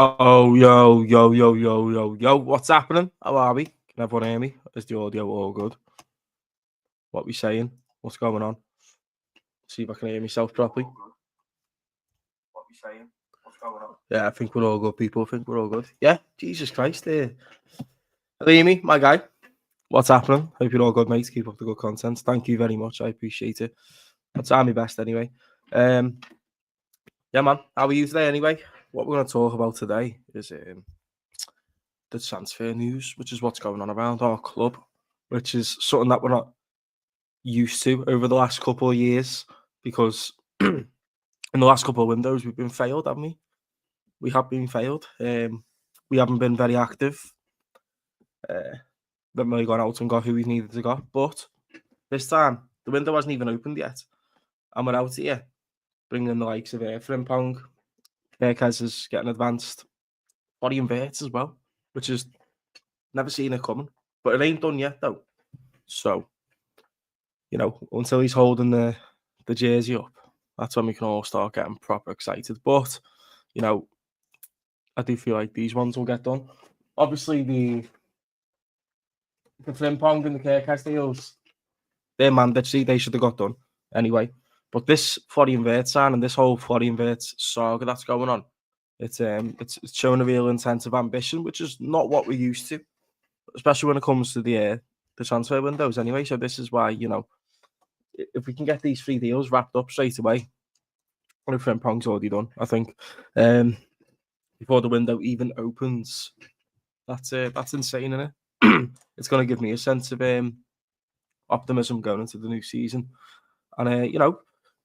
Oh, yo. What's happening? How are we? Can everyone hear me? Is the audio all good? What we saying? What's going on? See if I can hear myself properly. What we saying? What's going on? Yeah, I think we're all good, people. I think we're all good. Yeah, Jesus Christ. Amy, my guy. What's happening? Hope you're all good, mate. Keep up the good content. Thank you very much. I appreciate it. I'll try my best anyway. Yeah, man. How are you today anyway? What we're going to talk about today is the transfer news, which is what's going on around our club, which is something that we're not used to over the last couple of years, because in the last couple of windows we've been failed, haven't we? We have been failed. We haven't been very active. We haven't really gone out and got who we needed to go. But this time, the window hasn't even opened yet. And we're out here bringing the likes of Frimpong, Kerkez is getting advanced. Body and Wirtz as well, which is never seen it coming. But it ain't done yet, though. So, until he's holding the jersey up, that's when we can all start getting proper excited. But, I do feel like these ones will get done. Obviously, the Frimpong and the Kerkez deals, they're mandatory. They should have got done anyway. But this Florian Wirtz sign and this whole Florian Wirtz saga that's going on, it's showing a real intense of ambition, which is not what we're used to, especially when it comes to the transfer windows anyway. So this is why, if we can get these 3 deals wrapped up straight away, what Frimpong's already done, I think, before the window even opens, that's insane, isn't it? It's going to give me a sense of optimism going into the new season. And,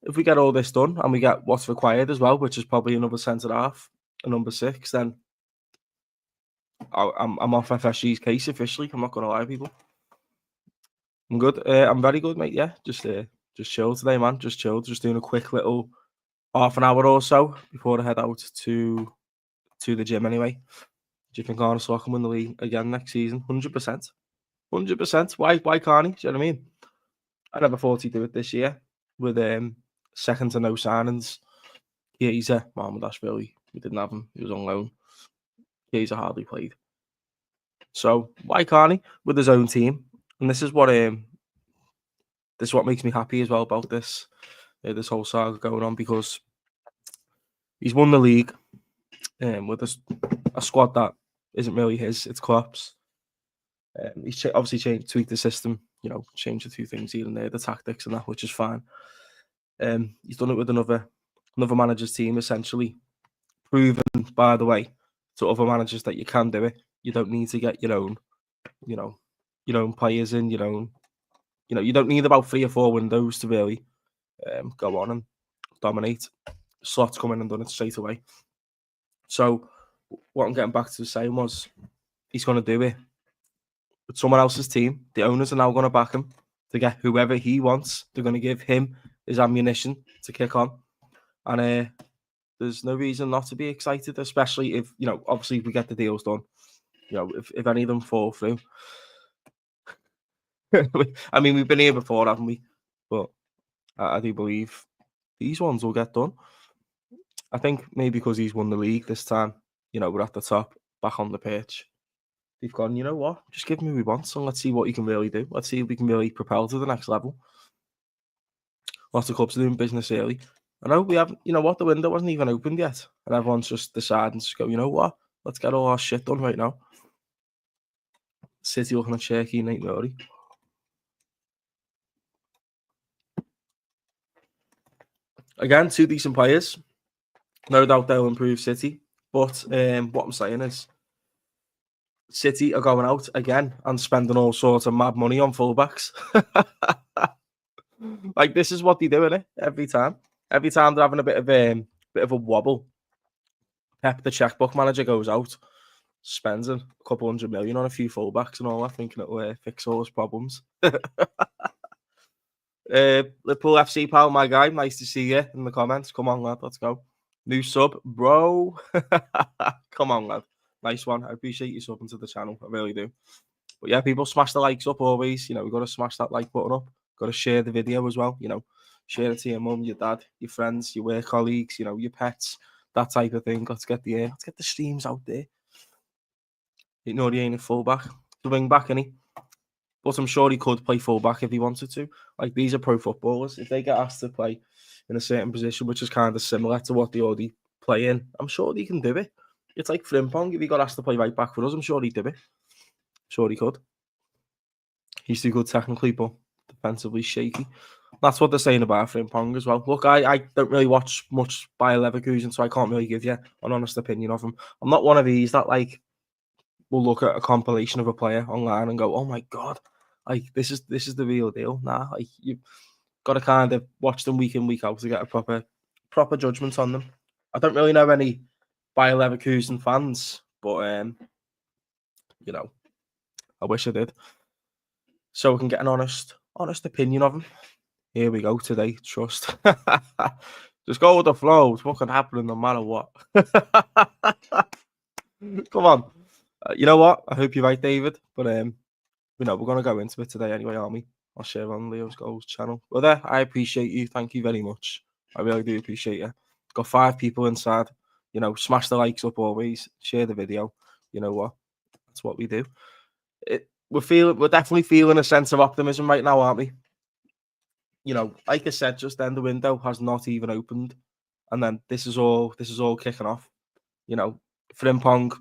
if we get all this done and we get what's required as well, which is probably another centre-half, a number 6, then I'm off FSG's case officially. I'm not going to lie, people. I'm good. I'm very good, mate. Yeah, just chill today, man. Just chill. Just doing a quick little half an hour or so before I head out to the gym anyway. Do you think Arsenal will come in the league again next season? 100%. 100%. Why can't he? Do you know what I mean? I never thought he'd do it this year with second to no signings. Chiesa, Mahmoud-Ashvili, we didn't have him. He was on loan. Chiesa hardly played. So why can't he with his own team? And this is what makes me happy as well about this whole saga going on, because he's won the league with a squad that isn't really his. It's Klopp's. He's obviously tweaked the system, changed a few things here and there, the tactics and that, which is fine. He's done it with another manager's team, essentially, proven, by the way, to other managers that you can do it. You don't need to get your own players in, you don't need about 3 or 4 windows to really go on and dominate. Slot's come in and done it straight away. So what I'm getting back to saying was, he's going to do it with someone else's team. The owners are now going to back him to get whoever he wants. They're going to give him his ammunition to kick on. And there's no reason not to be excited, especially if, obviously if we get the deals done. If any of them fall through. I mean, we've been here before, haven't we? But I do believe these ones will get done. I think maybe because he's won the league this time, we're at the top, back on the pitch. They've gone, you know what? Just give me what we want, and let's see what he can really do. Let's see if we can really propel to the next level. Lots of clubs are doing business early. I know we haven't, the window wasn't even opened yet. And everyone's just deciding to go, you know what? Let's get all our shit done right now. City looking at Cherky and Nate Murray. Again, 2 decent players. No doubt they'll improve City. But what I'm saying is, City are going out again and spending all sorts of mad money on fullbacks. Like, this is what they do, innit? Every time. Every time they're having a bit of a wobble, Pep, the checkbook manager, goes out, spends a couple $100 million on a few fullbacks and all that, thinking it'll fix all his problems. Liverpool FC pal, my guy, nice to see you in the comments. Come on, lad, let's go. New sub, bro. Come on, lad. Nice one. I appreciate you subbing to the channel. I really do. But yeah, people, smash the likes up always. We've got to smash that like button up. Got to share the video as well. Share it to your mum, your dad, your friends, your work colleagues, your pets, that type of thing. Let's get the streams out there. He ain't a fullback. The wing back, innit? But I'm sure he could play fullback if he wanted to. Like, these are pro footballers. If they get asked to play in a certain position, which is kind of similar to what they already play in, I'm sure they can do it. It's like Frimpong. If he got asked to play right back for us, I'm sure he'd do it. Sure he could. He's too good technically, but defensively shaky. That's what they're saying about Frimpong as well. Look, I don't really watch much Bayer Leverkusen, so I can't really give you an honest opinion of him. I'm not one of these that, like, will look at a compilation of a player online and go, oh my God, like, this is the real deal. Nah, like, you've got to kind of watch them week in, week out to get a proper judgment on them. I don't really know any Bayer Leverkusen fans, but I wish I did. So we can get an honest opinion of him. Here we go today, trust. Just go with the flow. It's fucking happening no matter what. Come on. You know what? I hope you're right, David. But we're going to go into it today anyway, aren't we? I'll share on Leo's Goals channel. But there, I appreciate you. Thank you very much. I really do appreciate you. Got 5 people inside. Smash the likes up always. Share the video. You know what? That's what we do. We're definitely feeling a sense of optimism right now, aren't we? Like I said, just then the window has not even opened, and then this is all kicking off. Frimpong,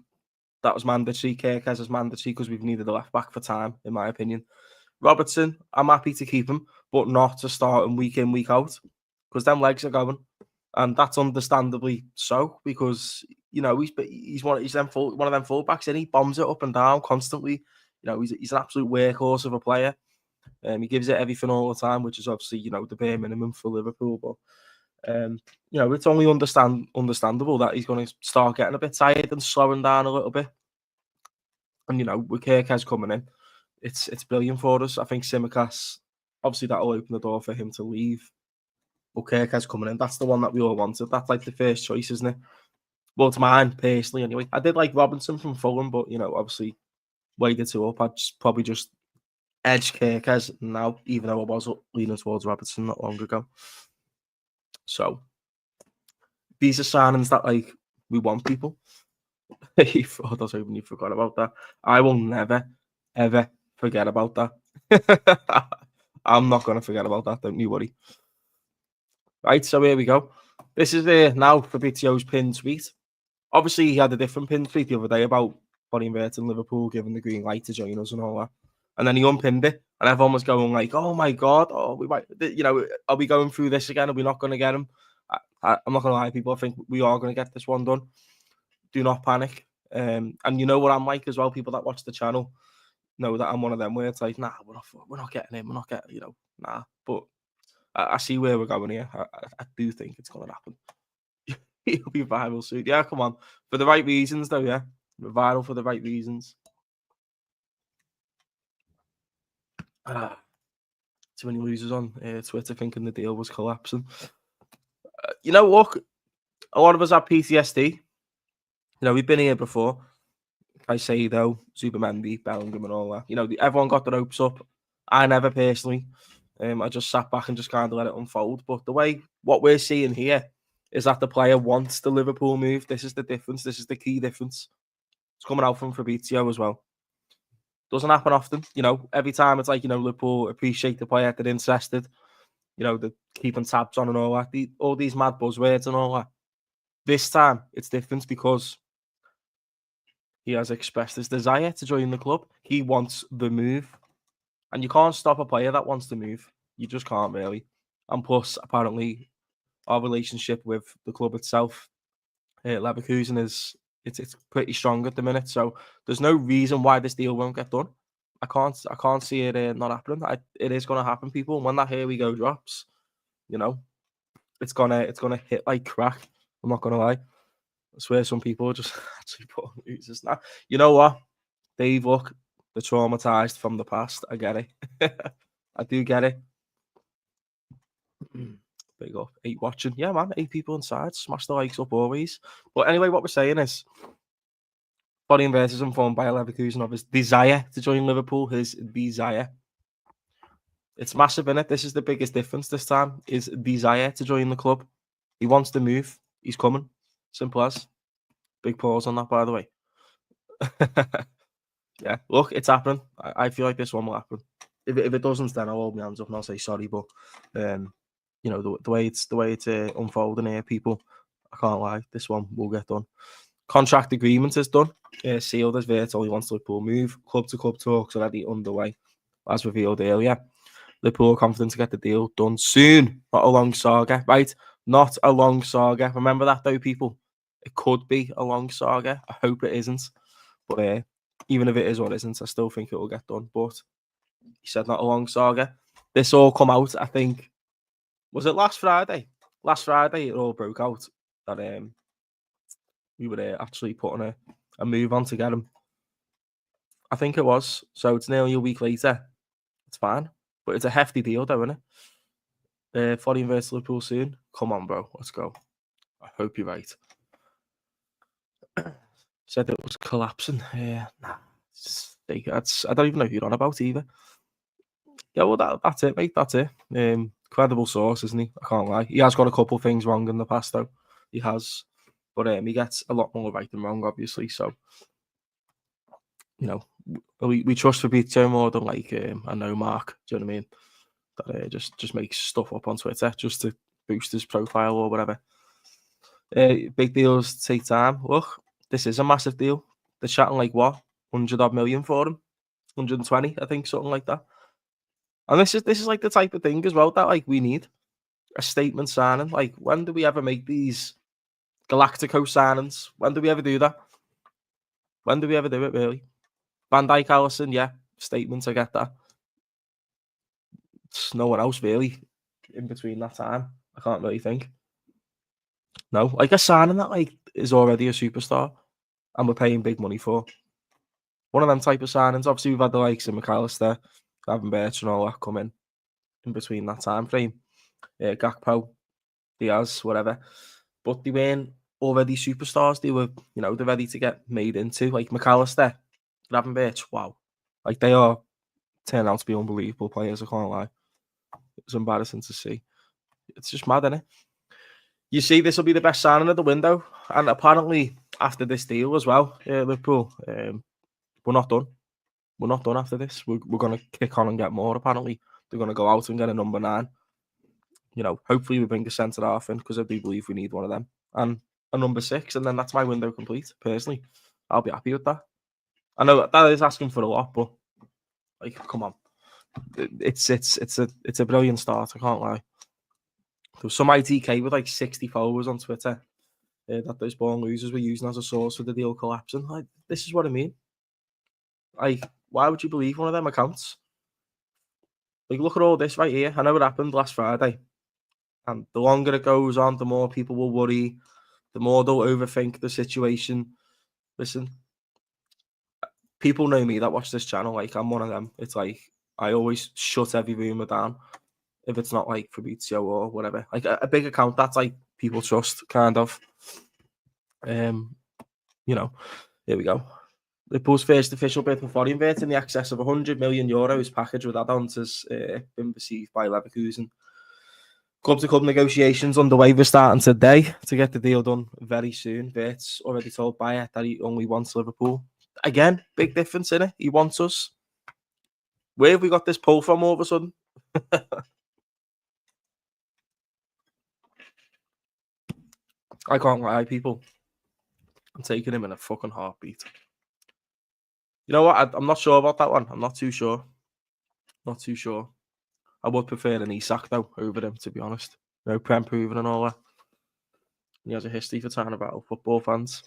that was mandatory. Kerkez is mandatory because we've needed a left back for time, in my opinion. Robertson, I'm happy to keep him, but not to start him week in, week out, because them legs are going, and that's understandably so because he's one of them fullbacks, and he bombs it up and down constantly. He's an absolute workhorse of a player. He gives it everything all the time, which is obviously the bare minimum for Liverpool. But it's only understandable that he's going to start getting a bit tired and slowing down a little bit. And with Kerkez coming in, it's brilliant for us. I think Tsimikas, obviously that'll open the door for him to leave. But Kerkez coming in, that's the one that we all wanted. That's like the first choice, isn't it? Well, it's mine personally anyway. I did like Robinson from Fulham, but obviously weighed the two up. I'd probably just edge Kerkez now, even though I was leaning towards Robertson not long ago. So these are signings that we want people. I was hoping you forgot about that. I will never, ever forget about that. I'm not going to forget about that. Don't you worry. Right, so here we go. This is now Fabrizio's pinned tweet. Obviously, he had a different pinned tweet the other day about Wirtz and Liverpool giving the green light to join us and all that. And then he unpinned it, and everyone was going like, "Oh my god, we might, are we going through this again? Are we not going to get him?" I'm not going to lie, people. I think we are going to get this one done. Do not panic. And you know what I'm like as well. People that watch the channel know that I'm one of them where it's like, "Nah, we're not getting him. We're not getting, nah." But I see where we're going here. I do think it's going to happen. He'll be viral soon. Yeah, come on, for the right reasons though. Yeah, we're viral for the right reasons. Too many losers on Twitter thinking the deal was collapsing. Look, a lot of us have PTSD. We've been here before. Caicedo, Zubamendi, Bellingham, and all that. Everyone got their hopes up. I never personally. I just sat back and just kind of let it unfold. But what we're seeing here is that the player wants the Liverpool move. This is the difference. This is the key difference. It's coming out from Fabrizio as well. Doesn't happen often. Every time it's like, Liverpool appreciate the player, they're interested. They're keeping tabs on and all that. All these mad buzzwords and all that. This time, it's different because he has expressed his desire to join the club. He wants the move. And you can't stop a player that wants to move. You just can't really. And plus, apparently, our relationship with the club itself, Leverkusen, it's pretty strong at the minute. So there's no reason why this deal won't get done. I can't see it not happening. It is going to happen, people. When that "here we go" drops, it's gonna hit like crack. I'm not gonna lie. I swear some people are just actually putting users now. You know what, Dave? Look, they're traumatized from the past. I get it. I do get it. Big up. 8 watching. Yeah, man. 8 people inside. Smash the likes up always. But anyway, what we're saying is Wirtz is informed by Leverkusen of his desire to join Liverpool. His desire. It's massive, innit? This is the biggest difference this time. Is desire to join the club. He wants to move. He's coming. Simple as. Big pause on that, by the way. Yeah, look, it's happening. I feel like this one will happen. If it doesn't, then I'll hold my hands up and I'll say sorry. But the way it's unfolding here, people, I can't lie. This one will get done. Contract agreement is done. Sealed as Wirtz only wants Liverpool move. Club to club talks already underway, as revealed earlier. Liverpool are confident to get the deal done soon. Not a long saga, right? Not a long saga. Remember that though, people. It could be a long saga. I hope it isn't. But even if it is or isn't, I still think it will get done. But he said not a long saga. This all come out, I think, was it last Friday? Last Friday, it all broke out that we were actually putting a move on to get him. I think it was. So it's nearly a week later. It's fine. But it's a hefty deal, though, isn't it? Wirtz Liverpool soon. Come on, bro. Let's go. I hope you're right. Said it was collapsing. Nah. I don't even know who you're on about either. Yeah, well, that's it, mate. That's it. Credible source, isn't he? I can't lie. He has got a couple of things wrong in the past, though. He has. But he gets a lot more right than wrong, obviously. So, you know, we trust Fabrizio more than, like, I know Mark. Do you know what I mean? That just makes stuff up on Twitter just to boost his profile or whatever. Big deals take time. Look, this is a massive deal. They're chatting like what? 100 odd million for him? 120, I think, something like that. And this is like the type of thing as well that like we need. A statement signing. Like, when do we ever make these Galactico signings? When do we ever do that? When do we ever do it, really? Van Dijk, Alisson, yeah. Statements, I get that. It's no one else, really, in between that time. I can't really think. No, like a signing that like is already a superstar and we're paying big money for. One of them type of signings. Obviously, we've had the likes of McAllister, Gavin Birch and all that come in between that time frame. Gakpo, Diaz, whatever. But they weren't already superstars. They were, they're ready to get made into. Like McAllister, Gavin Birch, wow. Like they are turning out to be unbelievable players, I can't lie. It's embarrassing to see. It's just mad, isn't it? You see, this will be the best signing of the window. And apparently, after this deal as well, Liverpool, we're not done. We're not done after this. We're going to kick on and get more, apparently. They're going to go out and get a number 9. Hopefully we bring a centre half in because I do believe we need one of them. And a number 6, and then that's my window complete, personally. I'll be happy with that. I know that is asking for a lot, but, like, come on. It's a brilliant start, I can't lie. There was some ITK with, like, 60 followers on Twitter that those born losers were using as a source for the deal collapsing. Like, this is what I mean. Like, why would you believe one of them accounts? Like, look at all this right here. I know what happened last Friday. And the longer it goes on, the more people will worry. The more they'll overthink the situation. Listen, people know me that watch this channel. Like, I'm one of them. It's like, I always shut every rumour down. If it's not like Fabrizio or whatever. Like, a big account, that's like people trust, kind of. Here we go. Liverpool's first official bid for foreign Wirtz in the excess of €100 million package with add-ons has been received by Leverkusen. Club-to-club negotiations underway. We're starting today to get the deal done very soon. Wirtz already told Bayer that he only wants Liverpool. Again, big difference in it. He wants us. Where have we got this pull from all of a sudden? I can't lie, people. I'm taking him in a fucking heartbeat. You know what? I'm not sure about that one. I'm not too sure. Not too sure. I would prefer an Isak, though, over him, to be honest. Prem proven and all that. He has a history for trying to battle football fans.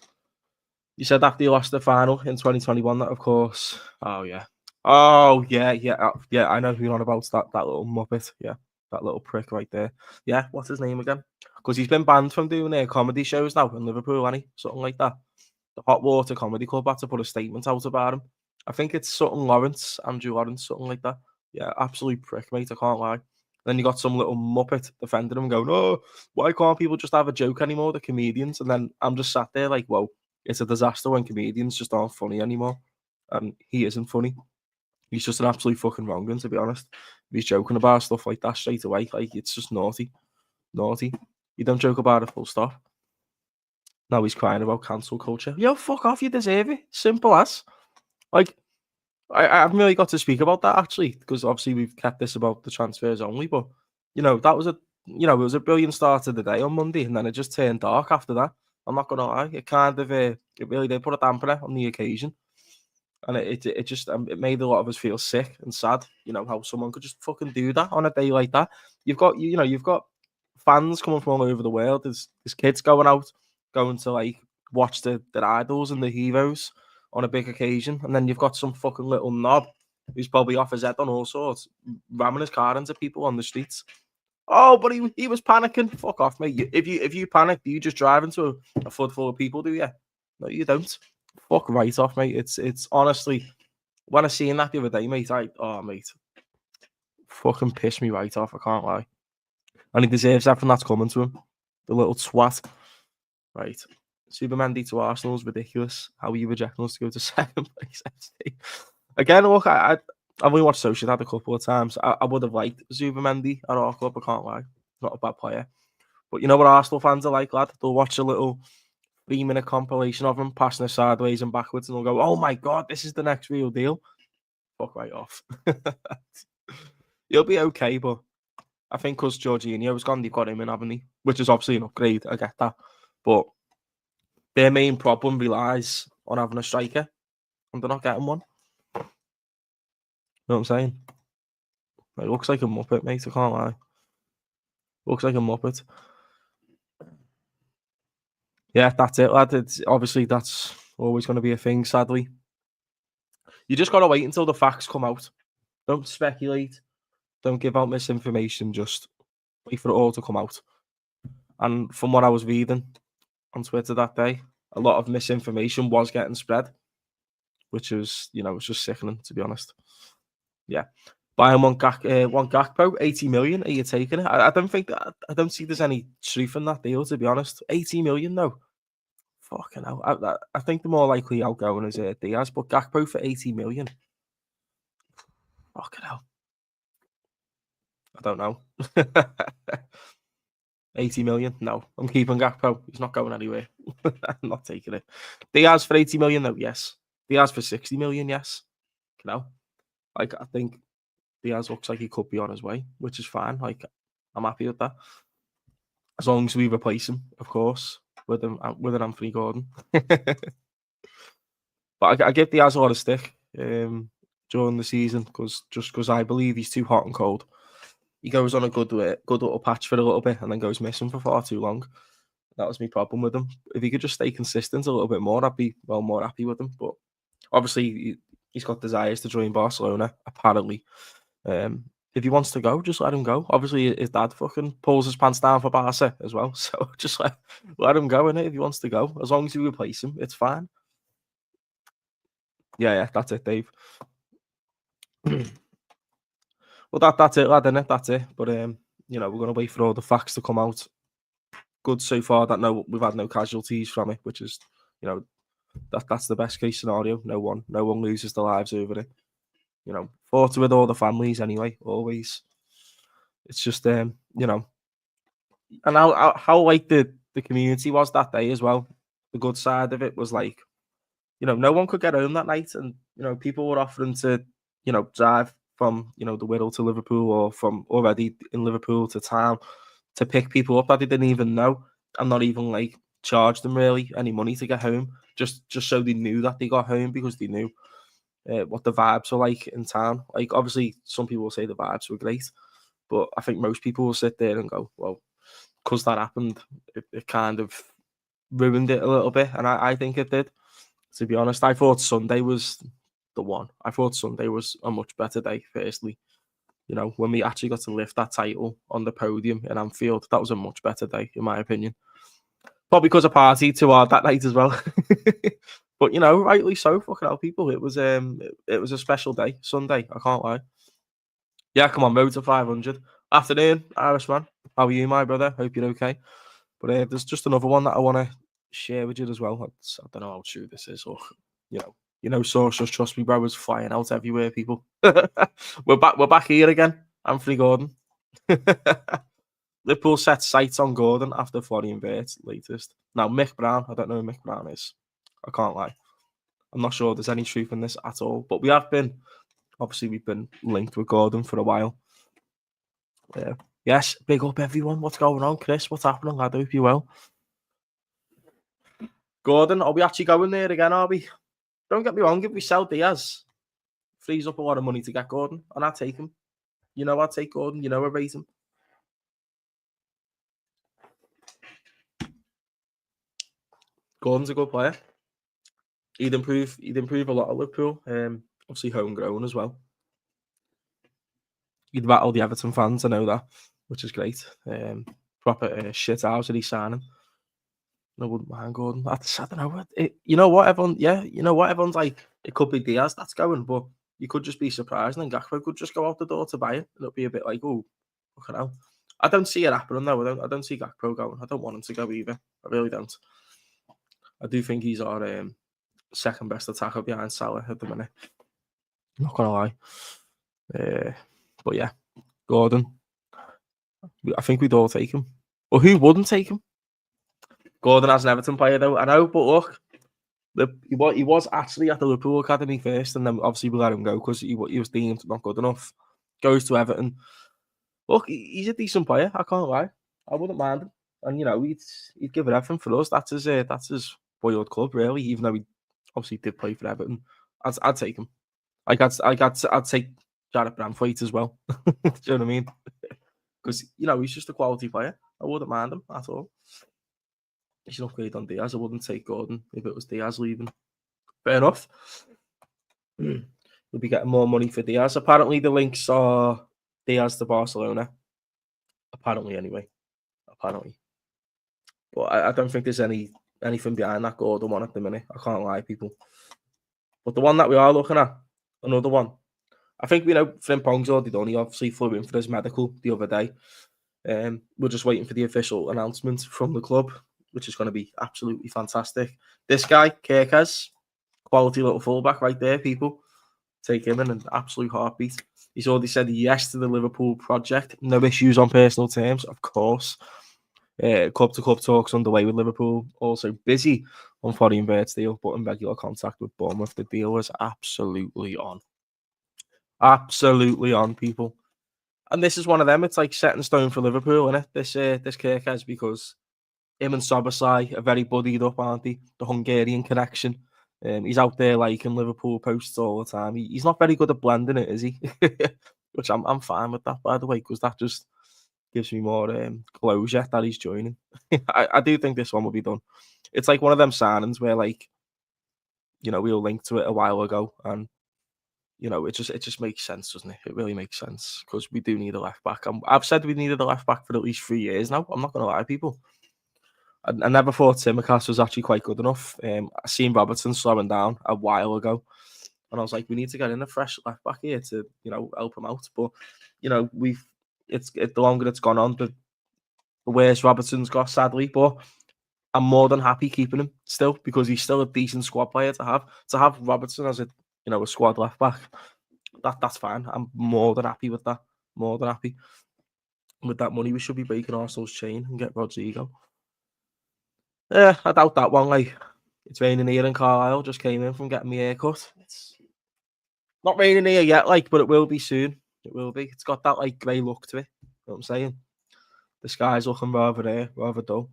You said after you lost the final in 2021, that, of course. Oh, yeah. Oh, yeah. I know who you're on about. That little muppet. Yeah, that little prick right there. Yeah, what's his name again? Because he's been banned from doing comedy shows now in Liverpool, hasn't he? Something like that. The Hot Water Comedy Club had to put a statement out about him. I think it's something Andrew Lawrence, something like that. Yeah, absolute prick, mate. I can't lie. Then you got some little muppet defending him going, oh, why can't people just have a joke anymore? The comedians. And then I'm just sat there like, whoa, it's a disaster when comedians just aren't funny anymore. And he isn't funny. He's just an absolute fucking wrong one, to be honest. He's joking about stuff like that straight away. Like, it's just naughty. Naughty. You don't joke about it, full stop. Now he's crying about cancel culture. Yo, fuck off, you deserve it. Simple as. Like, I haven't really got to speak about that, actually, because obviously we've kept this about the transfers only, but, that was it was a brilliant start of the day on Monday, and then it just turned dark after that. I'm not going to lie. It kind of, it really did put a dampener on the occasion. And it just it made a lot of us feel sick and sad, how someone could just fucking do that on a day like that. You've got fans coming from all over the world. There's kids going to like watch their idols and the heroes on a big occasion, and then you've got some fucking little knob who's probably off his head on all sorts, ramming his car into people on the streets. Oh, but he was panicking. Fuck off, mate. If you panic, do you just drive into a flood full of people? Do you? No, you don't. Fuck right off, mate. It's honestly, when I seen that the other day, mate, mate, fucking pissed me right off. I can't lie. And he deserves everything that's coming to him. The little twat. Right. Zubimendi to Arsenal is ridiculous. How are you rejecting us to go to second place? Again, look, I've only watched Sociedad a couple of times. I would have liked Zubimendi at our club, I can't lie. Not a bad player. But you know what Arsenal fans are like, lad? They'll watch a little 3-minute compilation of him passing it sideways and backwards and they'll go, oh my God, this is the next real deal. Fuck right off. He'll be okay, but I think because Jorginho's gone, they've got him in, haven't they? Which is obviously an upgrade, I get that. But their main problem relies on having a striker, and they're not getting one. You know what I'm saying? It looks like a muppet, mate, I can't lie. Looks like a muppet. Yeah, that's it, lad. Obviously, that's always going to be a thing, sadly. You just got to wait until the facts come out. Don't speculate. Don't give out misinformation. Just wait for it all to come out. And from what I was reading on Twitter that day, a lot of misinformation was getting spread, which was, it was just sickening, to be honest. Yeah. Buying one Gakpo, 80 million. Are you taking it? I don't see there's any truth in that deal, to be honest. 80 million, though. Fucking hell. I think the more likely outgoing is Diaz, but Gakpo for 80 million. Fucking hell. I don't know. 80 million? No. I'm keeping Gakpo. He's not going anywhere. I'm not taking it. Diaz for 80 million, though? Yes. Diaz for 60 million? Yes. I think Diaz looks like he could be on his way, which is fine. I'm happy with that. As long as we replace him, of course, with an Anthony Gordon. But I give Diaz a lot of stick during the season because I believe he's too hot and cold. He goes on a good little patch for a little bit and then goes missing for far too long. That was my problem with him. If he could just stay consistent a little bit more, I'd be more happy with him. But obviously, he's got desires to join Barcelona, apparently. If he wants to go, just let him go. Obviously, his dad fucking pulls his pants down for Barca as well. So just let him go, innit, if he wants to go. As long as you replace him, it's fine. Yeah, that's it, Dave. Well, that's it, lad, innit? That's it. But, we're going to wait for all the facts to come out. Good so far that we've had no casualties from it, which is, that's the best case scenario. No one loses their lives over it. Thoughts with all the families anyway, always. It's just, and how like the community was that day as well. The good side of it was no one could get home that night, and people were offering to, drive from the Wirral to Liverpool or from already in Liverpool to town to pick people up that they didn't even know, and not even charge them really any money to get home, just so they knew that they got home because they knew what the vibes were like in town. Obviously, some people will say the vibes were great, but I think most people will sit there and go, well, because that happened, it kind of ruined it a little bit, and I think it did. To be honest, I thought Sunday was the one. I thought Sunday was a much better day, firstly. When we actually got to lift that title on the podium in Anfield, that was a much better day, in my opinion. Probably because I partied too hard that night as well. But, rightly so, fucking hell, people. It was a special day, Sunday, I can't lie. Yeah, come on, road to 500. Afternoon, Irishman. How are you, my brother? Hope you're okay. But there's just another one that I want to share with you as well. I don't know how true this is, or, sources, trust me, bro, is flying out everywhere, people. We're back here again. Anthony Gordon. Liverpool set sights on Gordon after Florian Wirtz latest. Now, Mick Brown, I don't know who Mick Brown is. I can't lie. I'm not sure there's any truth in this at all. But we've been linked with Gordon for a while. Yes, big up everyone. What's going on, Chris? What's happening? I hope you're well. Gordon, are we actually going there again, are we? Don't get me wrong, if we sell Diaz, frees up a lot of money to get Gordon, and I'd take him. I'd take Gordon. I'd rate him. Gordon's a good player. He'd improve a lot at Liverpool. Obviously homegrown as well. He'd rattle the Everton fans, I know that, which is great. Proper shit house that he's signing. I wouldn't mind Gordon. I don't know. Everyone's like, it could be Diaz that's going, but you could just be surprised and then Gakpo could just go out the door to buy it. And it'll be a bit like, oh, fucking hell. I don't see it happening though. I don't see Gakpo going. I don't want him to go either. I really don't. I do think he's our second best attacker behind Salah at the minute. Not gonna lie. But yeah, Gordon. I think we'd all take him. Or who wouldn't take him? Gordon as an Everton player though. I know, but look, he was actually at the Liverpool academy first, and then obviously we let him go because he was deemed not good enough. Goes to Everton. Look, he's a decent player. I can't lie. I wouldn't mind him, and he'd give it everything for us. That's his boyhood club, really. Even though he obviously did play for Everton, I'd take him. I'd take Jared Brandthwaite as well. Do you know what I mean? Because he's just a quality player. I wouldn't mind him at all. He's an upgrade on Diaz. I wouldn't take Gordon if it was Diaz leaving. Fair enough. We'll be getting more money for Diaz. Apparently, the links are Diaz to Barcelona. Apparently, anyway. Apparently. But I don't think there's anything behind that Gordon one at the minute. I can't lie, people. But the one that we are looking at, another one. I think we know Frimpong's already done. He obviously flew in for his medical the other day. We're just waiting for the official announcement from the club, which is going to be absolutely fantastic. This guy, Kerkez, quality little fullback right there, people. Take him in an absolute heartbeat. He's already said yes to the Liverpool project. No issues on personal terms, of course. Club-to-club talks underway with Liverpool. Also busy on foreign Wirtz deal, but in regular contact with Bournemouth. The deal was absolutely on. Absolutely on, people. And this is one of them. It's like set in stone for Liverpool, isn't it? This Kerkez, because him and Szoboszlai are very buddied up, aren't they? The Hungarian connection. He's out there liking Liverpool posts all the time. He's not very good at blending it, is he? Which I'm fine with that, by the way, because that just gives me more closure that he's joining. I do think this one will be done. It's like one of them signings where, like, we all linked to it a while ago, and it just makes sense, doesn't it? It really makes sense because we do need a left back. I've said we needed a left back for at least 3 years now. I'm not going to lie, people. I never thought Tsimikas was actually quite good enough. I seen Robertson slowing down a while ago, and I was like, we need to get in a fresh left back here to help him out. But the longer it's gone on, the worse Robertson's got, sadly. But I'm more than happy keeping him still because he's still a decent squad player to have. To have Robertson as a squad left back, that's fine. I'm more than happy with that. More than happy. With that money, we should be breaking Arsenal's chain and get Rodrigo. Yeah, I doubt that one. Like, it's raining here in Carlisle. Just came in from getting my hair cut. It's not raining here yet, but it will be soon. It will be. It's got that grey look to it. You know what I'm saying? The sky's looking rather dull.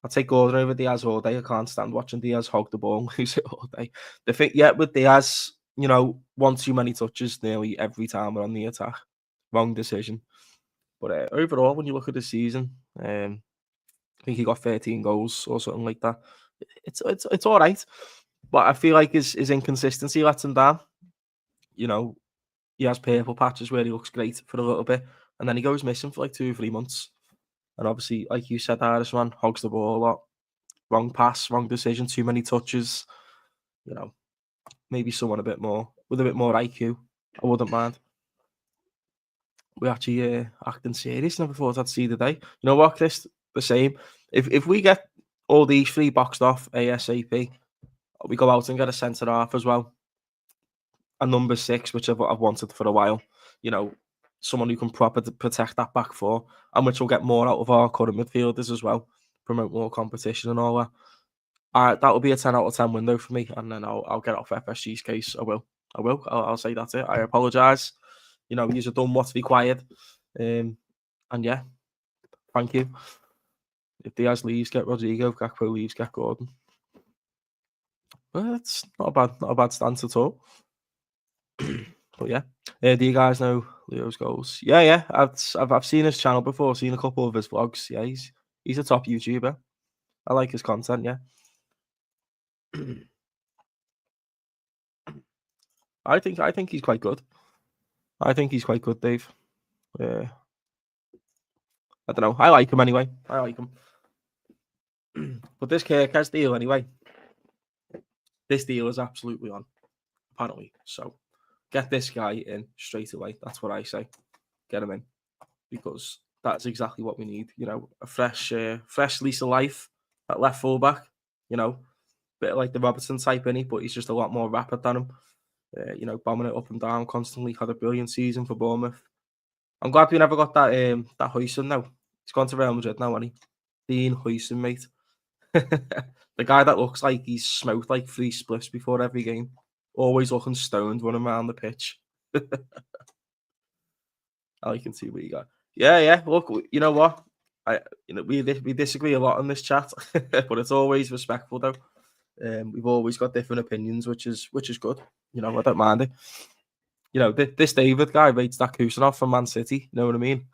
I'll take Gordon over Diaz all day. I can't stand watching Diaz hog the ball and lose it all day. The thing, with Diaz, one too many touches nearly every time we're on the attack. Wrong decision. But overall, when you look at the season, I think he got 13 goals or something like that. It's all right, but I feel like his inconsistency lets him down. He has purple patches where he looks great for a little bit, and then he goes missing for 2 or 3 months. And obviously, like you said, Irishman hogs the ball a lot. Wrong pass, wrong decision, too many touches. Maybe someone with a bit more IQ. I wouldn't mind. We actually acting serious. Never thought I'd see the day. You know what, Chris? The same. If we get all these 3 boxed off ASAP, we go out and get a centre half as well. A number 6, which I've wanted for a while. Someone who can properly protect that back 4, and which will get more out of our current midfielders as well. Promote more competition and all that. That will be a 10 out of 10 window for me, and then I'll get off FSG's case. I will. I'll say that's it. I apologise. You've done what's required. And yeah, thank you. If Diaz leaves, get Rodrigo. If Gakpo leaves, get Gordon. Well, it's not a bad stance at all. But yeah, do you guys know Leo's goals? Yeah. I've seen his channel before. Seen a couple of his vlogs. Yeah, he's a top YouTuber. I like his content. Yeah. I think he's quite good. I think he's quite good, Dave. I don't know. I like him anyway. I like him. But this Kerkez deal anyway. This deal is absolutely on, apparently. So get this guy in straight away. That's what I say. Get him in. Because that's exactly what we need. A fresh lease of life at left fullback. Bit like the Robertson type, innit? But he's just a lot more rapid than him. Bombing it up and down constantly. Had a brilliant season for Bournemouth. I'm glad we never got that Huijsen now. He's gone to Real Madrid now, hasn't he? Dean Huijsen, mate. The guy that looks like he's smoked like 3 spliffs before every game. Always looking stoned running around the pitch. I can see what you got. Yeah. Look, you know what? We disagree a lot on this chat, but it's always respectful though. We've always got different opinions, which is good. I don't mind it. This David guy rates that Kusanov from Man City. You know what I mean?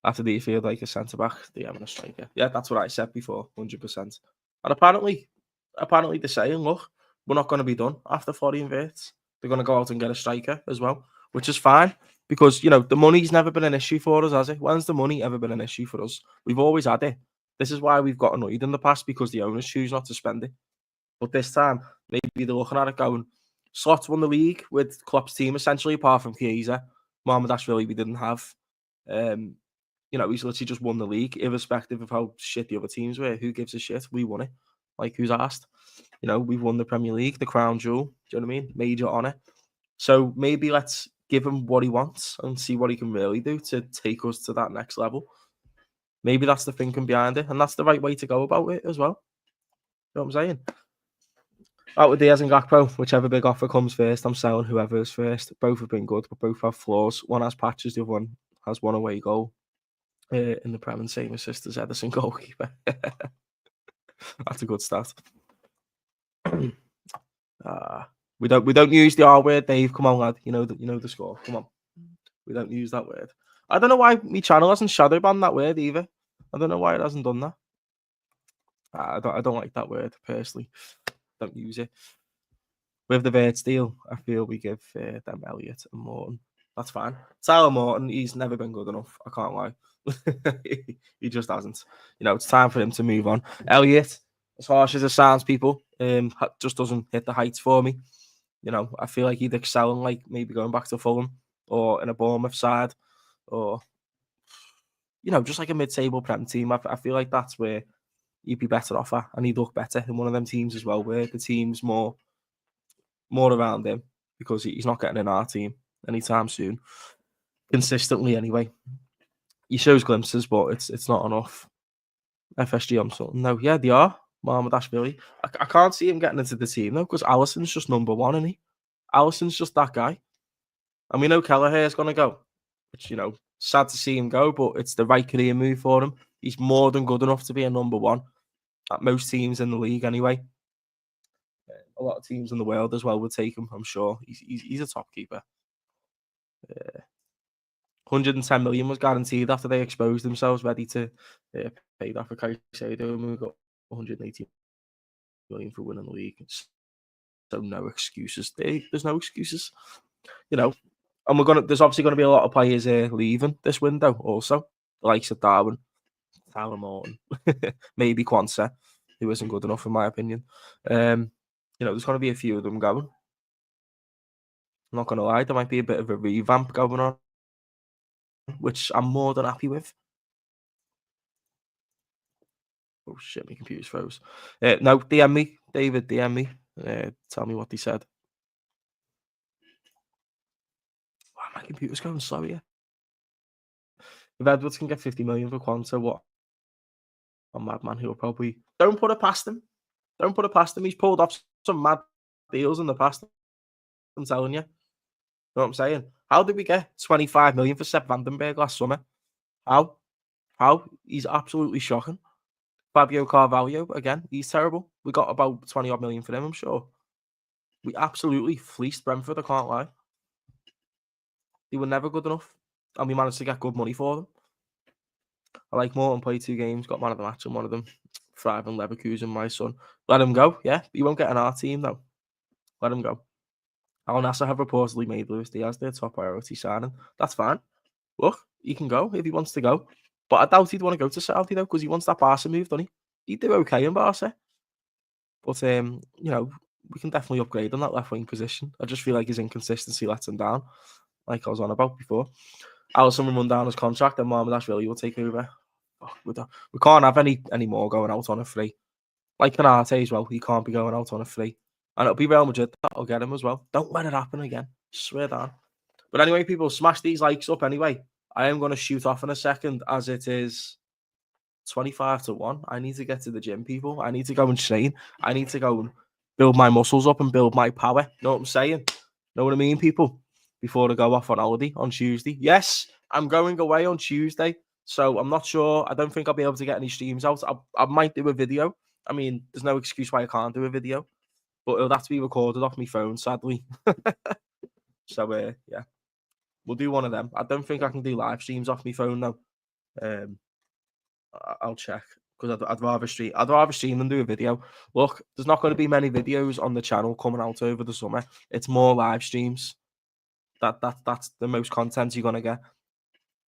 After do you feel like a centre back? Do you have a striker? Yeah, that's what I said before, 100%. And apparently they're saying, look, we're not going to be done after Florian Wirtz. They're going to go out and get a striker as well, which is fine because the money's never been an issue for us, has it? When's the money ever been an issue for us? We've always had it. This is why we've got annoyed in the past because the owners choose not to spend it. But this time, maybe they're looking at it going, Slot's won the league with Klopp's team essentially, apart from Chiesa. Mohamed-Ashvili we didn't have. He's literally just won the league, irrespective of how shit the other teams were. Who gives a shit? We won it. Like, who's asked? We've won the Premier League, the crown jewel. Do you know what I mean? Major honour. So maybe let's give him what he wants and see what he can really do to take us to that next level. Maybe that's the thinking behind it, and that's the right way to go about it as well. You know what I'm saying? Out with Diaz and Gakpo, whichever big offer comes first, I'm selling whoever is first. Both have been good, but both have flaws. One has patches, the other one has one away goal. In the Prem and same assist as Ederson goalkeeper. That's a good start. We don't use the R word, Dave. Come on, lad. You know the score. Come on. We don't use that word. I don't know why my channel hasn't shadow banned that word either. I don't know why it hasn't done that. I don't like that word personally. Don't use it. With the Wirtz deal, I feel we give them Elliott and Morton. That's fine. Tyler Morton, he's never been good enough. I can't lie. He just hasn't. It's time for him to move on. Elliott, as harsh as it sounds, people, just doesn't hit the heights for me. I feel like he'd excel in like maybe going back to Fulham or in a Bournemouth side or just like a mid-table Prem team. I feel like that's where he'd be better off at, and he'd look better in one of them teams as well, where the team's more around him because he's not getting in our team anytime soon. Consistently, anyway. He shows glimpses, but it's not enough. FSG on something. No, yeah, they are. Mohamed-Ashvili. I can't see him getting into the team though, because Alisson's just number one, isn't he? Alisson's just that guy. And we know Kelleher's going to go, which, sad to see him go, but it's the right career move for him. He's more than good enough to be a number one at most teams in the league anyway. A lot of teams in the world as well would take him, I'm sure. He's a top keeper. 110 million was guaranteed after they exposed themselves, ready to pay that for Caicedo, and we got 180 million for winning the league. So no excuses. There's no excuses, And there's obviously going to be a lot of players leaving this window also, the likes of Darwin, Tyler Morton, maybe Quansah, who isn't good enough in my opinion. There's going to be a few of them going. I'm not going to lie, there might be a bit of a revamp going on, which I'm more than happy with. Oh shit, my computer's froze. No, DM me, David, DM me. Tell me what he said. Wow, my computer's going slow here. If Edwards can get 50 million for Quansah, what a madman who will probably... Don't put it past him. Don't put it past him. He's pulled off some mad deals in the past. I'm telling you. You know what I'm saying? How did we get 25 million for Sepp Vandenberg last summer? How? He's absolutely shocking. Fabio Carvalho, again, he's terrible. We got about 20 odd million for him, I'm sure. We absolutely fleeced Brentford, I can't lie. They were never good enough. And we managed to get good money for them. I like Morton, played 2 games, got man of the match in one of them. Thriving Leverkusen, my son. Let him go, yeah. He won't get in our team, though. Let him go. Al Nassr have reportedly made Luis Diaz their top priority signing. That's fine. Look, he can go if he wants to go. But I doubt he'd want to go to Saudi, though, because he wants that Barca move, doesn't he? He'd do okay in Barca. But, we can definitely upgrade on that left wing position. I just feel like his inconsistency lets him down. like I was on about before. Alisson will run down his contract, and Marmadash really will take over. Oh, we can't have any more going out on a free. Like Canate as well, he can't be going out on a free. And it'll be Real Madrid that'll get him as well. Don't let it happen again. Swear down. But anyway, people, smash these likes up anyway. I am going to shoot off in a second as it is 25-1. I need to get to the gym, people. I need to go and train. I need to go and build my muscles up and build my power. Know what I'm saying? Know what I mean, people? Before I go off on holiday on Tuesday. Yes, I'm going away on Tuesday. So I'm not sure. I don't think I'll be able to get any streams out. I might do a video. I mean, there's no excuse why I can't do a video. But it'll have to be recorded off my phone, sadly. So, yeah. We'll do one of them. I don't think I can do live streams off my phone, though. I'll check. Because I'd rather stream. I'd rather stream than do a video. Look, there's not going to be many videos on the channel coming out over the summer. It's more live streams. That's the most content you're going to get.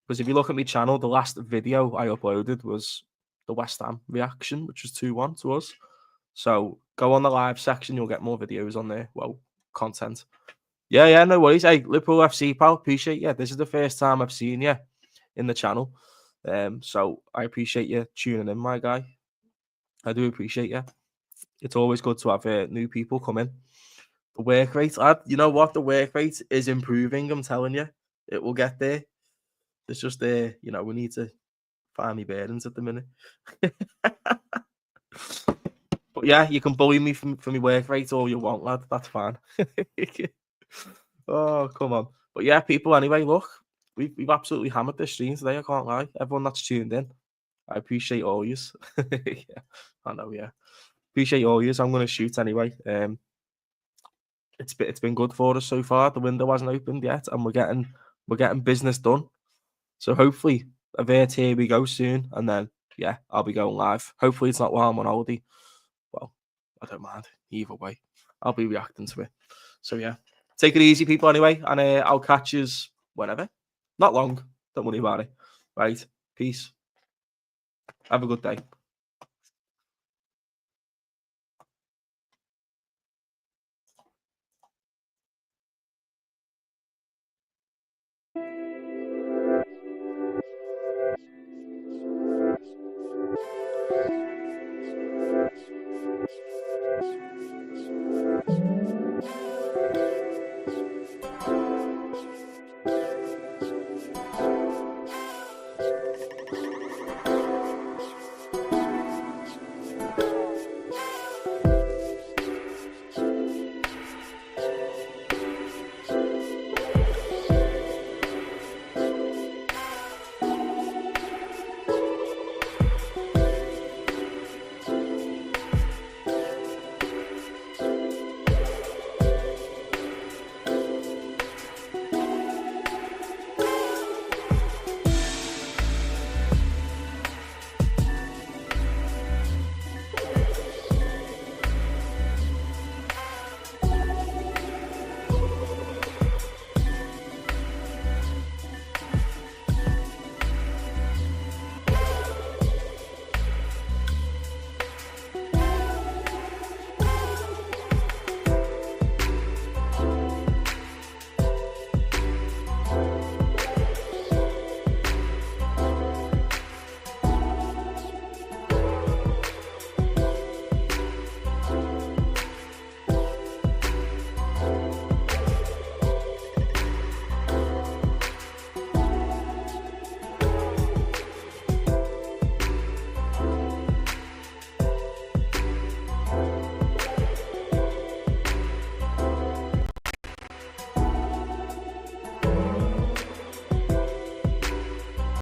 Because if you look at my channel, the last video I uploaded was the West Ham reaction, which was 2-1 to us. So go on the live section, you'll get more videos on there. Well, content. Yeah, no worries. Hey, Liverpool FC, pal, appreciate you. This is the first time I've seen you in the channel. So I appreciate you tuning in, my guy. I do appreciate you. It's always good to have new people come in. The work rate, you know what? The work rate is improving, I'm telling you. It will get there. It's just we need to find me bearings at the minute. But yeah, you can bully me for my work rate all you want, lad. That's fine. Oh, come on. But yeah, people, anyway, look, we've absolutely hammered this stream today, I can't lie. Everyone that's tuned in, I appreciate all yous. Yeah, I know, yeah. Appreciate all yous. I'm going to shoot anyway. It's been good for us so far. The window hasn't opened yet, and we're getting business done. So hopefully, here we go soon, and then yeah, I'll be going live. Hopefully, it's not while I'm on holiday. Well, I don't mind either way. I'll be reacting to it. So yeah, take it easy, people. Anyway, and I'll catch you whenever. Not long. Don't worry about it. Right. Peace. Have a good day.